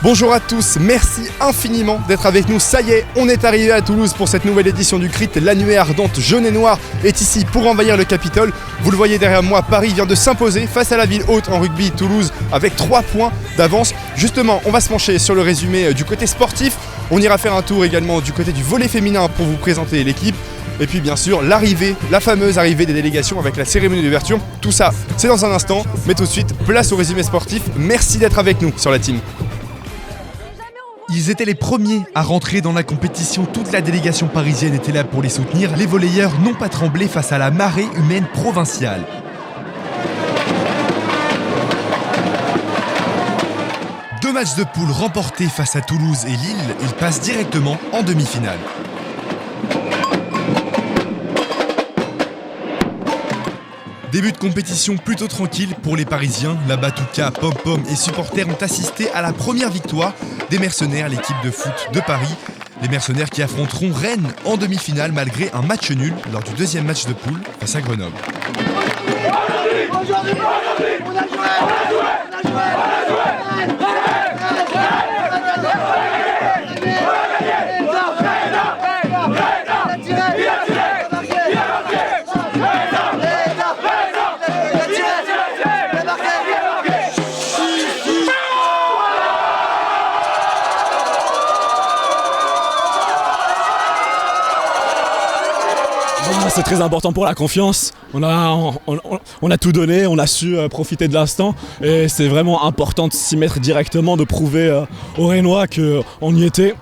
Bonjour à tous, merci infiniment d'être avec nous. Ça y est, on est arrivé à Toulouse pour cette nouvelle édition du CRIT. La nuée ardente jaune et noire est ici pour envahir le Capitole. Vous le voyez derrière moi, Paris vient de s'imposer face à la ville haute en rugby, Toulouse, avec 3 points d'avance. Justement, on va se pencher sur le résumé du côté sportif. On ira faire un tour également du côté du volley féminin pour vous présenter l'équipe. Et puis bien sûr, l'arrivée, la fameuse arrivée des délégations avec la cérémonie d'ouverture. Tout ça, c'est dans un instant. Mais tout de suite, place au résumé sportif. Merci d'être avec nous sur la team. Ils étaient les premiers à rentrer dans la compétition, toute la délégation parisienne était là pour les soutenir. Les volleyeurs n'ont pas tremblé face à la marée humaine provinciale. Deux matchs de poule remportés face à Toulouse et Lille, ils passent directement en demi-finale. Début de compétition plutôt tranquille pour les Parisiens. La Batouka, Pom-Pom et supporters ont assisté à la première victoire des Mercenaires, l'équipe de foot de Paris. Les Mercenaires qui affronteront Rennes en demi-finale malgré un match nul lors du deuxième match de poule face à Grenoble. C'est très important pour la confiance, on a tout donné, on a su profiter de l'instant et c'est vraiment important de s'y mettre directement, de prouver aux Rennois qu'on y était.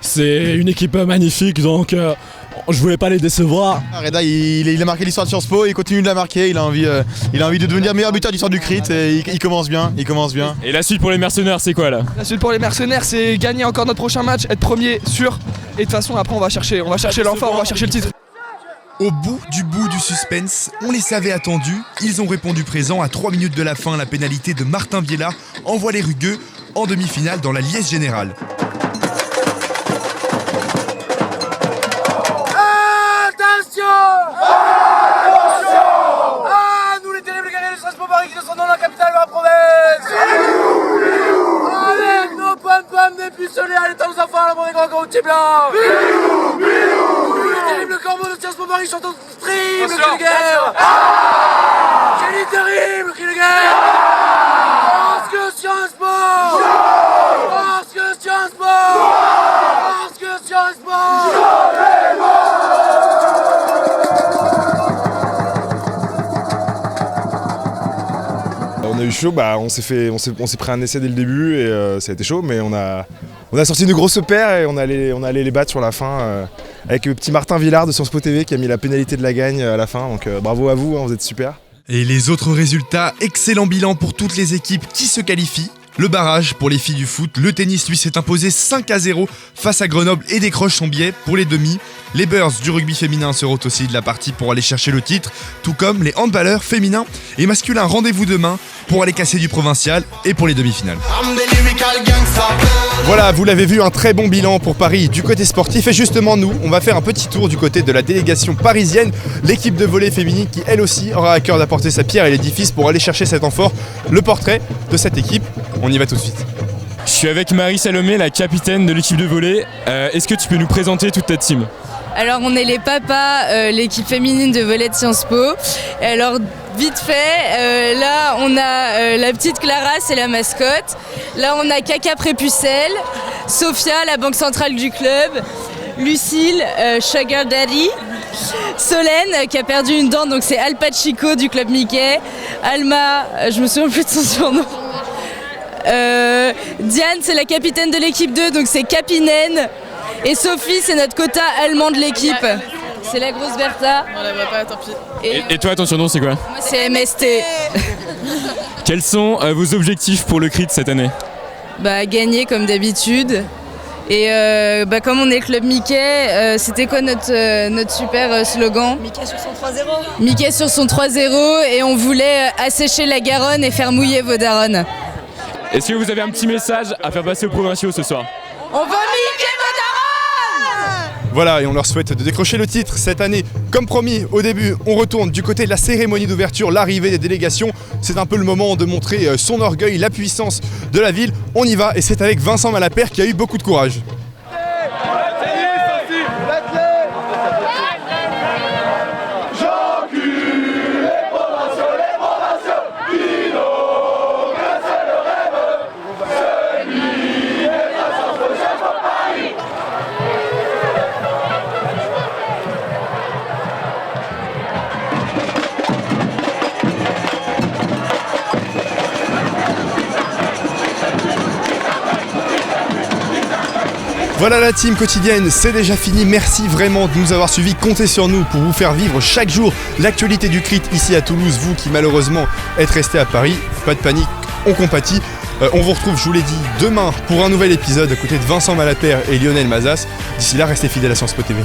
C'est une équipe magnifique donc je voulais pas les décevoir. Reda il a marqué l'histoire de Sciences Po, il continue de la marquer, il a envie de devenir meilleur buteur de l'histoire du CRIT et il commence bien. Et la suite pour les Mercenaires c'est quoi là? La suite pour les Mercenaires c'est gagner encore notre prochain match, être premier sûr et de toute façon après on va chercher l'enfant, on va chercher le titre. Au bout du suspense, on les savait attendus. Ils ont répondu présent à 3 minutes de la fin. La pénalité de Martin Viella envoie les Rugueux en demi-finale dans la liesse générale. Attention! Ah, nous les terribles guerriers de Strasbourg Paris qui sont dans la capitale de la province! Avec nos pom-poms dépucelés, allez aux enfants, la monnaie grand petit blanc! Le corbeau de Sciences Po Paris chante au terrible cri de guerre. J'ai dit terrible cri de guerre. Parce que Sciences Po. Parce que Sciences Po. Parce que Sciences Po. On a eu chaud, on s'est pris un essai dès le début et ça a été chaud, mais on a sorti de grosses paires et on allait les battre sur la fin avec le petit Martin Villard de Sciences Po TV qui a mis la pénalité de la gagne à la fin, donc bravo à vous, vous êtes super. Et les autres résultats, excellent bilan pour toutes les équipes qui se qualifient. Le barrage pour les filles du foot, le tennis lui s'est imposé 5-0 face à Grenoble et décroche son billet pour les demi. Les Bears du rugby féminin seront aussi de la partie pour aller chercher le titre, tout comme les handballeurs féminins et masculins. Rendez-vous demain pour aller casser du provincial et pour les demi-finales. Voilà, vous l'avez vu, un très bon bilan pour Paris du côté sportif. Et justement, nous, on va faire un petit tour du côté de la délégation parisienne. L'équipe de volley féminine qui, elle aussi, aura à cœur d'apporter sa pierre à l'édifice pour aller chercher cet amphore. Le portrait de cette équipe, on y va tout de suite. Je suis avec Marie Salomé, la capitaine de l'équipe de volley. Est-ce que tu peux nous présenter toute ta team? Alors on est les papas, l'équipe féminine de volley de Sciences Po. Et alors vite fait, là on a la petite Clara, c'est la mascotte. Là on a Caca Prépucelle, Sophia, la banque centrale du club, Lucille, Sugar Daddy, Solène qui a perdu une dent, donc c'est Al Pachico du club Mickey, Alma, je me souviens plus de son surnom. Diane c'est la capitaine de l'équipe 2, donc c'est Capinen. Et Sophie, c'est notre quota allemand de l'équipe. C'est la grosse Bertha. On la voit pas, tant pis. Et toi, ton surnom, c'est quoi? Moi, c'est MST. Quels sont vos objectifs pour le CRIT cette année? Gagner comme d'habitude. Et comme on est le club Mickey, c'était quoi notre super slogan? Mickey sur son 3-0. Mickey sur son 3-0 et on voulait assécher la Garonne et faire mouiller vos darons. Est-ce que vous avez un petit message à faire passer aux provinciaux ce soir? On veut Mickey vos darons! Voilà, et on leur souhaite de décrocher le titre cette année. Comme promis, au début, on retourne du côté de la cérémonie d'ouverture, l'arrivée des délégations. C'est un peu le moment de montrer son orgueil, la puissance de la ville. On y va, et c'est avec Vincent Malapert qui a eu beaucoup de courage. Voilà, la team quotidienne, c'est déjà fini. Merci vraiment de nous avoir suivis. Comptez sur nous pour vous faire vivre chaque jour l'actualité du CRIT ici à Toulouse. Vous qui malheureusement êtes restés à Paris, pas de panique, on compatit. On vous retrouve, je vous l'ai dit, demain pour un nouvel épisode à côté de Vincent Malapert et Lionel Mazas. D'ici là, restez fidèles à Sciences Po TV.